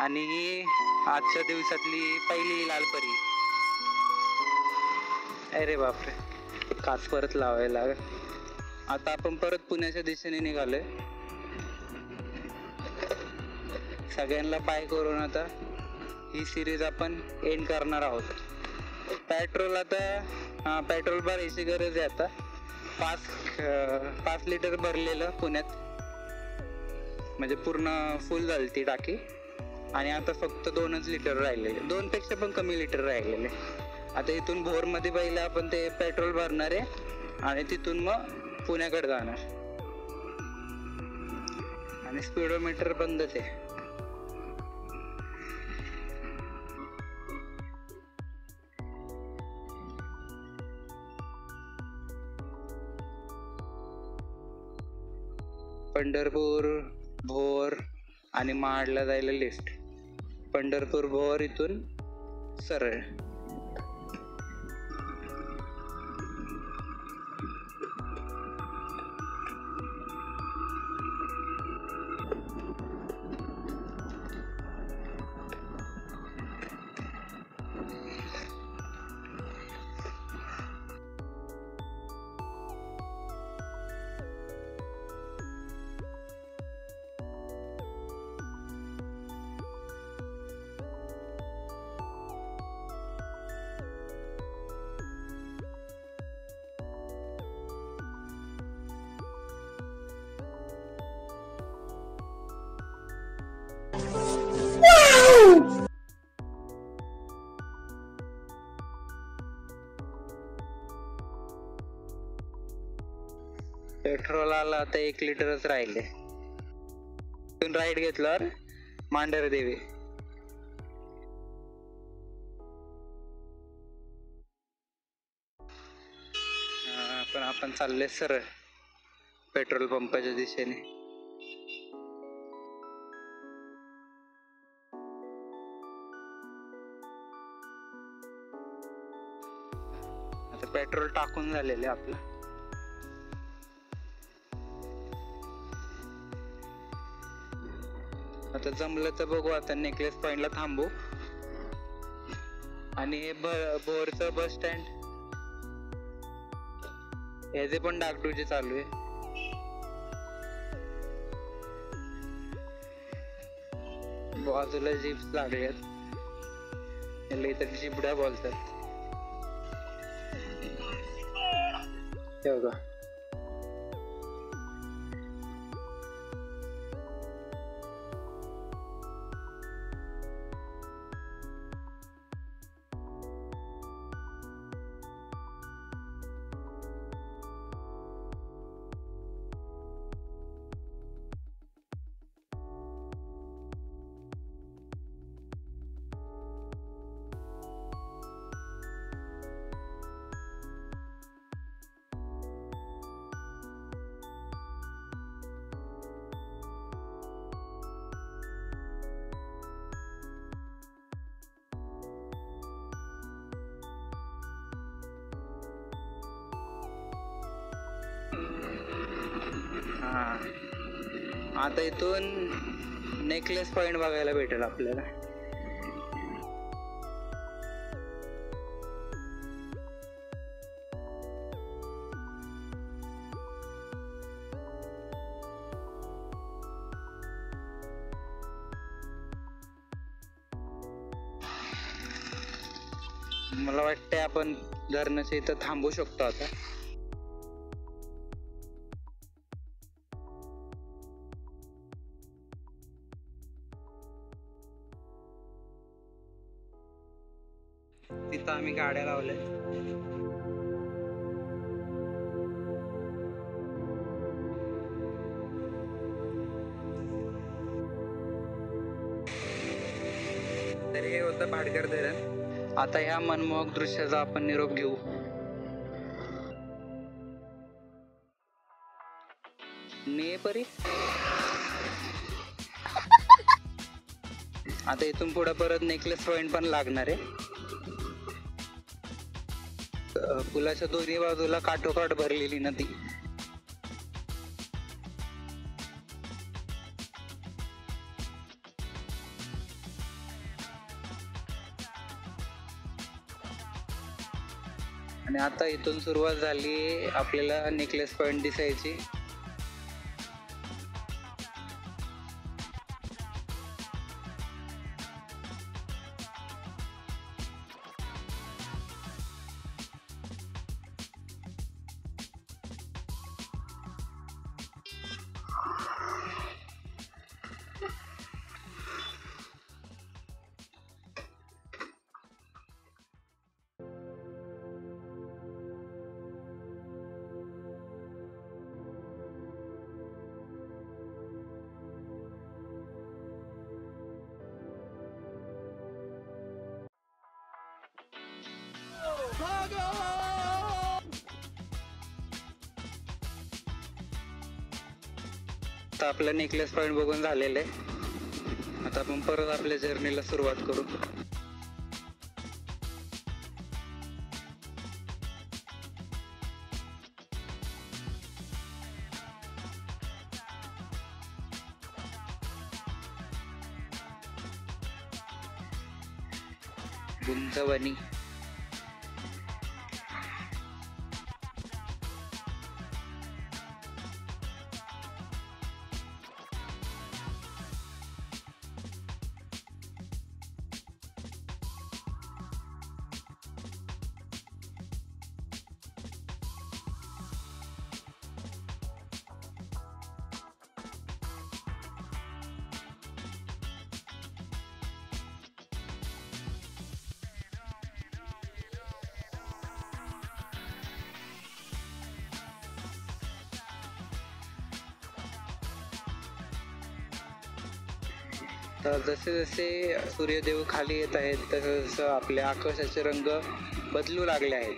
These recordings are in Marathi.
आणि ही आजच्या दिवसातली पहिली लाल परी. अरे बापरे, काच परत लावायला लागेल. आता आपण परत पुण्याच्या दिशेने निघालोय. सगळ्यांना बाय करून आता ही सिरीज आपण एंड करणार आहोत. पेट्रोल आता पेट्रोल भरायची गरज आहे. आता 5 लिटर भरलेलं पुण्यात, म्हणजे पूर्ण फुल झाली ती टाकी. आणि आता फक्त 2च लिटर राहिलेले, 2 पेक्षा पण कमी लिटर राहिलेले. आता इथून भोरमध्ये पहिलं आपण ते पेट्रोल भरणार आहे आणि तिथून मग पुण्याकडे जाणार. आणि स्पीडोमीटर बंदच आहे. पंढरपूर, भोर आणि महाडला जायला लिफ्ट. पंढरपूर भोर इथून सरळ. पेट्रोल आला आता 1 लिटरच राहिले. इथून राईट घेतल्यावर मांढरदेवी. पण आपण चालले सरळ पेट्रोल पंपाच्या दिशेने. आता पेट्रोल टाकून झालेले आपलं. आता जमलं तर बघू, आता नेकलेस पॉइंटला थांबू. आणि हे भोरचं बस स्टँड, याचे पण डागडुजी चालू आहे. बाजूला जीप्स लागल्यात, याला इतर जिबड्या बोलतात. हे बघा, आता इथून नेकलेस पॉइंट बघायला भेटेल आपल्याला. मला वाटतंय आपण धरणाच्या इथं थांबू शकतो आता. तिथं आम्ही गाड्या लावल्या. तर हे होतं भाटघर धरण. आता ह्या मनमोहक दृश्याचा आपण निरोप घेऊ. नेपरी आता इथून पुढे परत नेकलेस पॉइंट पण लागणार आहे. पुलाच्या दोन्ही बाजूला काठोकाठ भरलेली नदी. आणि आता इथून सुरुवात झाली आपल्याला नेकलेस पॉइंट दिसायची. आता आपलं नेकलेस पॉइंट बघून झालेलं आहे. आता आपण परत आपल्या जर्नीला सुरुवात करू. गुंजवणी तर जसे जसे सूर्यदेव खाली येत आहेत तसं तसं आपल्या आकाशाचे रंग बदलू लागले आहेत.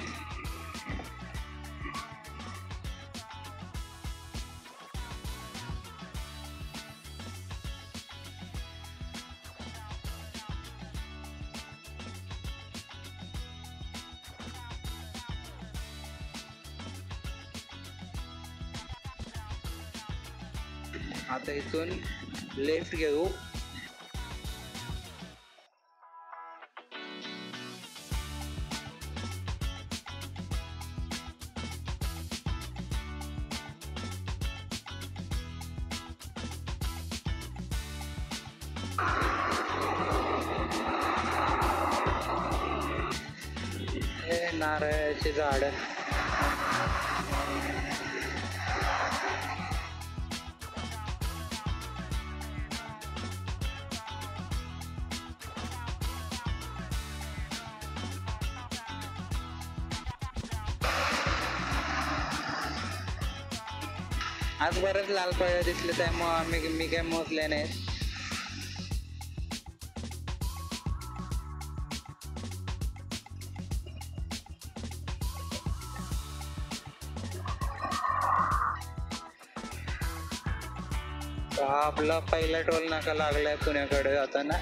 आता इथून लेफ्ट घेऊ. हे नारळाचे झाड. आज बरेच लाल पळ्या दिसले त्यामुळे मी काय मोजले नाहीत. हा आपला पहिला टोल नाका लागलाय पुण्याकडे जाताना.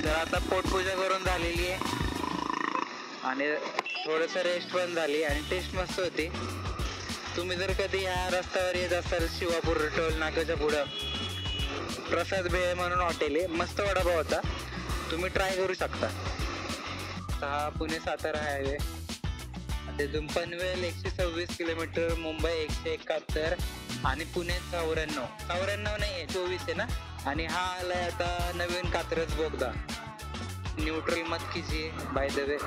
तर आता पोटपूजा करून झालेली आहे आणि थोडंसं रेस्ट पण झाली आणि टेस्ट मस्त होती. तुम्ही जर कधी ह्या रस्त्यावर येत असाल शिवापूर टोल नाक्याच्या पुढं प्रसाद भेळ म्हणून हॉटेल आहे, मस्त वडापाव होता, तुम्ही ट्राय करू शकता. हा पुणे सातारा हायवे. तिथून पनवेल 126 किलोमीटर, मुंबई 171 आणि पुणे 94 नाही आहे 24 आहे ना. आणि हा आलाय आता नवीन कात्रज बोगदा, न्यूट्रल मत कीजिए बाय द वे.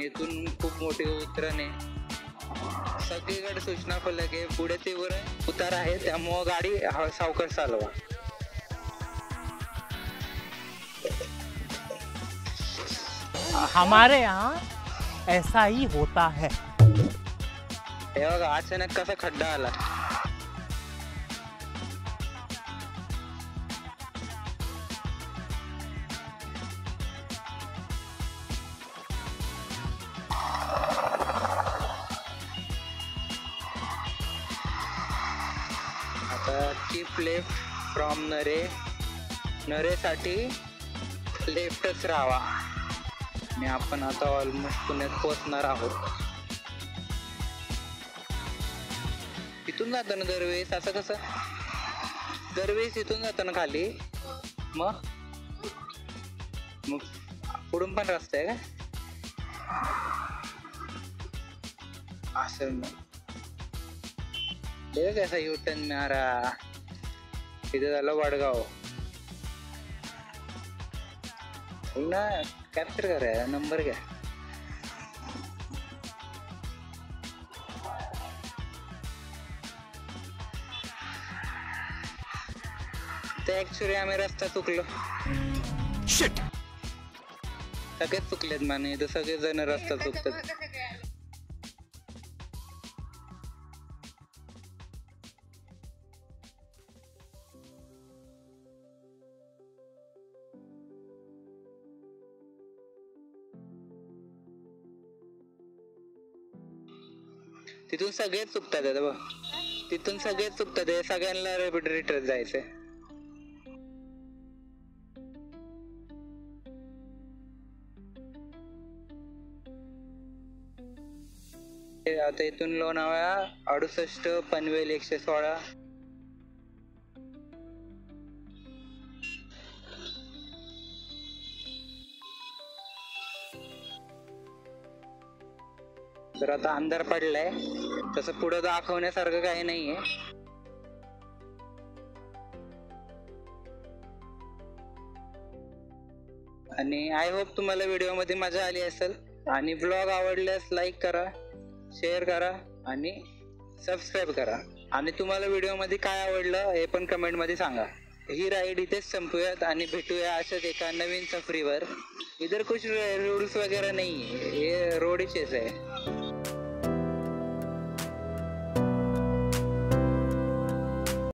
इथून खूप मोठी उतरण आहे, सगळीकडे सूचना फलक आहे, पुढे तीव्र उतार आहे, त्यामुळं गाडी सावकाश चालवा. हमारे यहाँ ऐसा ही होता है. हे बघा अचानक कसा खड्डा आला. आता कीप लेफ्ट फ्रॉम नरेसाठी लेफ्टच राहावा. आणि आपण आता ऑलमोस्ट पुण्यात पोहोचणार आहोत. इथून जाताना दरवेळेस असं कसं, दरवेळेस इथून जाताना खाली मग पुढून पण रस्ता आहे का असं? मग कसा युटर्न मारा. तिथे झालं वडगाव ना. कॅप्चर करा, नंबर घ्या. ते ऍक्च्युली आम्ही रस्ता चुकलो. सगळेच चुकलेत माने, इथं सगळे जण रस्ता चुकतात. तिथून सगळेच चुकतात बघ, तिथून सगळेच चुकतात. सगळ्यांना रिटर्न जायचंय. आता इथून लोणावळा 68, पनवेल 116. तर आता अंधार पडलाय, तसं पुढे दाखवण्यासारखं काही नाहीये. आणि आय होप तुम्हाला व्हिडिओ मध्ये मजा आली असेल. आणि ब्लॉग आवडल्यास लाईक करा, शेअर करा आणि सबस्क्राईब करा. आणि तुम्हाला व्हिडिओ मध्ये काय आवडलं हे पण कमेंट मध्ये सांगा. ही राईड इथेच संपूयात आणि भेटूया अशाच एका नवीन सफरीवर. इधर कुछ रूल्स वगैरह नहीं है, ये रोड ही चेस है.